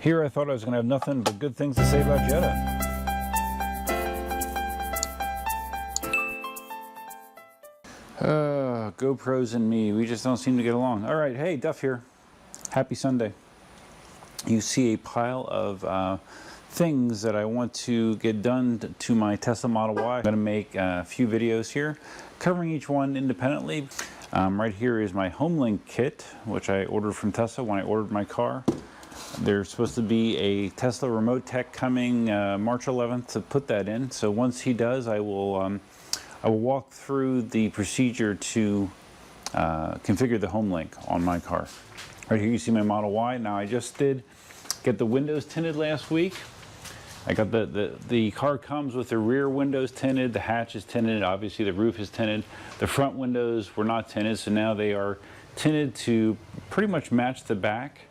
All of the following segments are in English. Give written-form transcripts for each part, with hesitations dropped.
Here I thought I was going to have nothing but good things to say about Jeda. GoPros and me, we just don't seem to get along. All right, hey, Duff here. Happy Sunday. You see a pile of things that I want to get done to my Tesla Model Y. I'm going to make a few videos here covering each one independently. Right here is my HomeLink kit, which I ordered from Tesla when I ordered my car. There's supposed to be a Tesla remote tech coming March 11th to put that in. So once he does, I will walk through the procedure to configure the HomeLink on my car. Right here you see my Model Y. Now I just did get the windows tinted last week. I got the car comes with the rear windows tinted, the hatch is tinted, obviously the roof is tinted. The front windows were not tinted, so now they are tinted to pretty much match the back.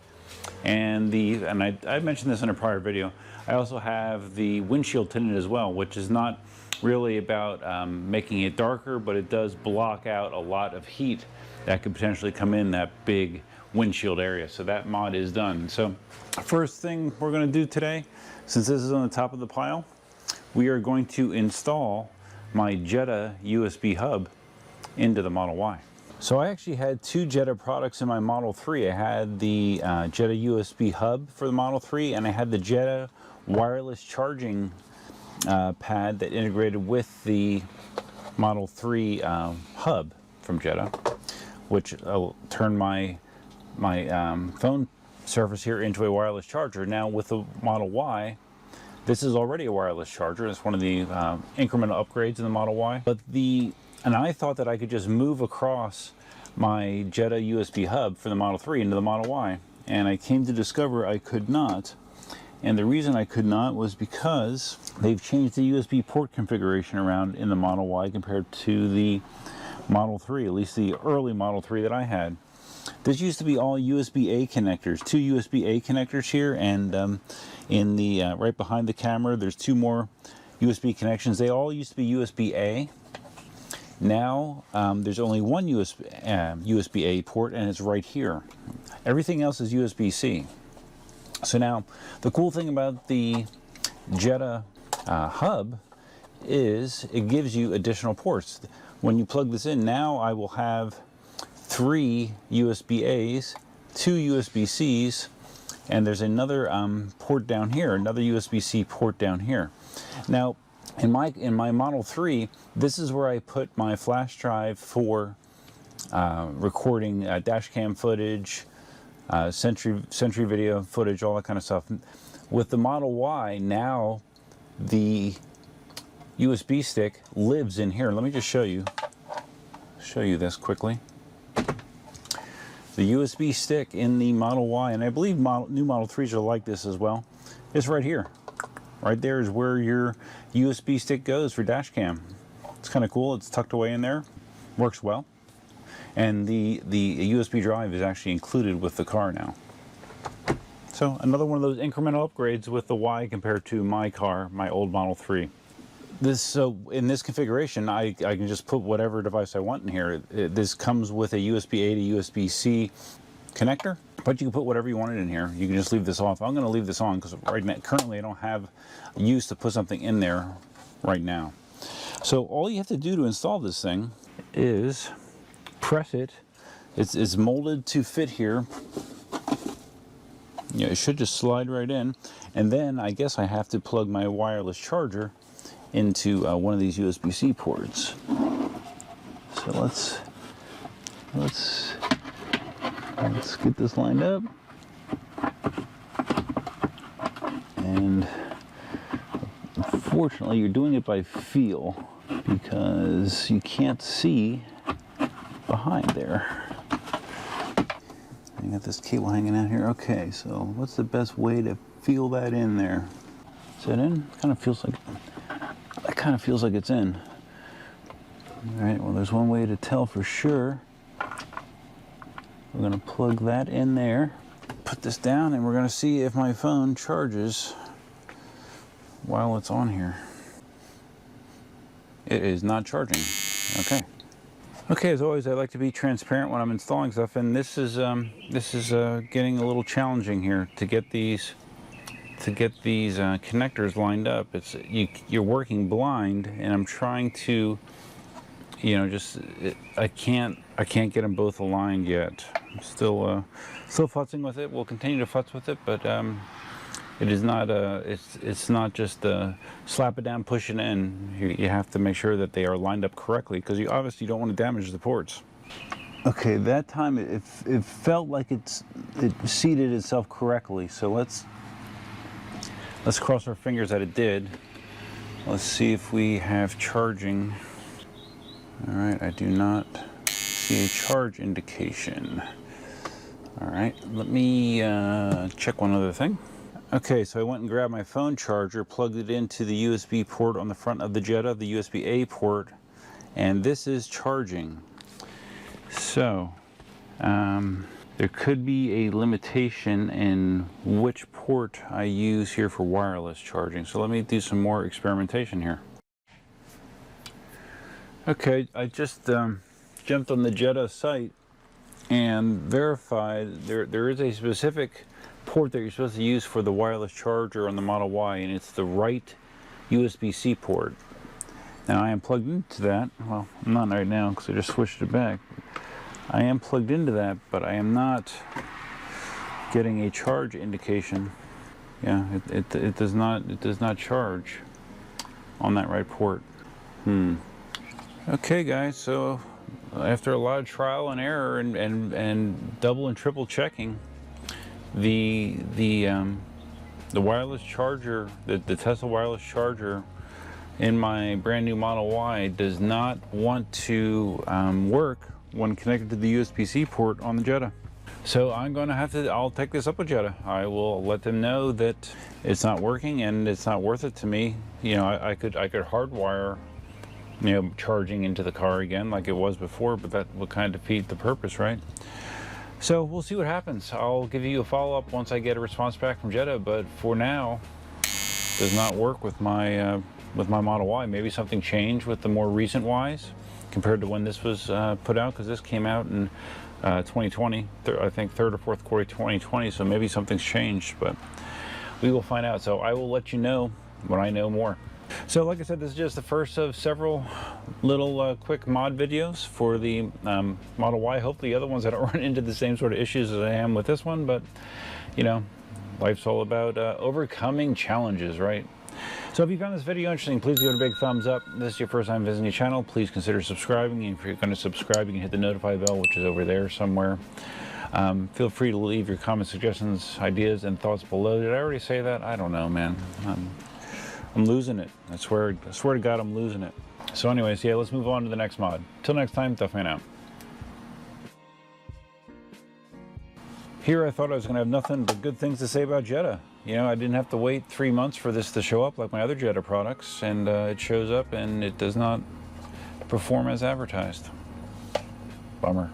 And I mentioned this in a prior video, I also have the windshield tinted as well, which is not really about making it darker, but it does block out a lot of heat that could potentially come in that big windshield area. So that mod is done. So first thing we're going to do today, since this is on the top of the pile, we are going to install my Jeda USB hub into the Model Y. So I actually had two Jeda products in my Model 3. I had the Jeda USB hub for the Model 3, and I had the Jeda wireless charging pad that integrated with the Model 3 hub from Jeda, which will turn my phone surface here into a wireless charger. Now with the Model Y, this is already a wireless charger. It's one of the incremental upgrades in the Model Y. And I thought that I could just move across my Jeda USB hub for the Model 3 into the Model Y. And I came to discover I could not. And the reason I could not was because they've changed the USB port configuration around in the Model Y compared to the Model 3, at least the early Model 3 that I had. This used to be all USB-A connectors, two USB-A connectors here, and in the right behind the camera there's two more USB connections. They all used to be USB-A. Now there's only one USB-A port, and it's right here. Everything else is USB-C. So now the cool thing about the Jeda hub is it gives you additional ports. When you plug this in, now I will have 3 USB-A's, 2 USB-C's, and there's another port down here, another USB-C port down here. Now, in my Model 3, this is where I put my flash drive for recording dash cam footage, Sentry video footage, all that kind of stuff. With the Model Y, now the USB stick lives in here. Let me just show you this quickly. The USB stick in the Model Y, and I believe new Model 3s are like this as well, is right here. Right there is where your USB stick goes for dash cam. It's kind of cool. It's tucked away in there. Works well. And the USB drive is actually included with the car now. So another one of those incremental upgrades with the Y compared to my car, my old Model 3. So in this configuration, I can just put whatever device I want in here. This comes with a USB-A to USB-C connector, but you can put whatever you wanted in here. You can just leave this off. I'm going to leave this on because right now, currently I don't have use to put something in there right now. So all you have to do to install this thing is press it. It's molded to fit here. Yeah, it should just slide right in. And then I guess I have to plug my wireless charger into one of these USB-C ports. So let's get this lined up. And unfortunately, you're doing it by feel because you can't see behind there. I got this cable hanging out here. Okay, so what's the best way to feel that in there? Is that in? Kind of feels like it's in. All right, well, there's one way to tell for sure. We're going to plug that in there, put this down, and we're going to see if my phone charges while it's on here. It is not charging. Okay. Okay, as always, I like to be transparent when I'm installing stuff, and this is getting a little challenging here to get these these connectors lined up. You're working blind, and I'm trying to, you know, I can't get them both aligned yet. I'm still futzing with it. We'll continue to futz with it, but it is not it's not just slap it down, push it in. You have to make sure that they are lined up correctly, because you obviously don't want to damage the ports. Okay, that time it felt like it seated itself correctly. So let's cross our fingers that it did. Let's see if we have charging. All right, I do not see a charge indication. All right, let me check one other thing. Okay, so I went and grabbed my phone charger, plugged it into the USB port on the front of the Jeda, the USB-A port, and this is charging. So, there could be a limitation in which port I use here for wireless charging. So let me do some more experimentation here. Okay, I just jumped on the Jeda site and verified there is a specific port that you're supposed to use for the wireless charger on the Model Y, and it's the right USB-C port. Now I am plugged into that. Well, I'm not right now because I just switched it back. I am plugged into that, but I am not getting a charge indication. Yeah, it does not charge on that right port. Okay, guys. So after a lot of trial and error and double and triple checking, the wireless charger, the Tesla wireless charger in my brand new Model Y does not want to work when connected to the USB-C port on the Jeda. So I'm going to I'll take this up with Jeda. I will let them know that it's not working and it's not worth it to me. You know, I could hardwire, you know, charging into the car again like it was before, but that would kind of defeat the purpose, right? So we'll see what happens. I'll give you a follow-up once I get a response back from Jeda, but for now, it does not work with my Model Y. Maybe something changed with the more recent Ys compared to when this was put out, because this came out in 2020, I think 3rd or 4th quarter 2020, so maybe something's changed, but we will find out. So I will let you know when I know more. So like I said, this is just the first of several little quick mod videos for the Model Y. Hopefully the other ones that don't run into the same sort of issues as I am with this one, but you know, life's all about overcoming challenges, right? So if you found this video interesting, please give it a big thumbs up. If this is your first time visiting the channel, please consider subscribing. And if you're going to subscribe, you can hit the notify bell, which is over there somewhere. Feel free to leave your comments, suggestions, ideas, and thoughts below. Did I already say that? I don't know, man. I'm losing it. I swear to God, I'm losing it. So anyways, yeah, let's move on to the next mod. Till next time, Duffman out. Here I thought I was going to have nothing but good things to say about Jeda. You know, I didn't have to wait 3 months for this to show up like my other Jeda products, and it shows up and it does not perform as advertised. Bummer.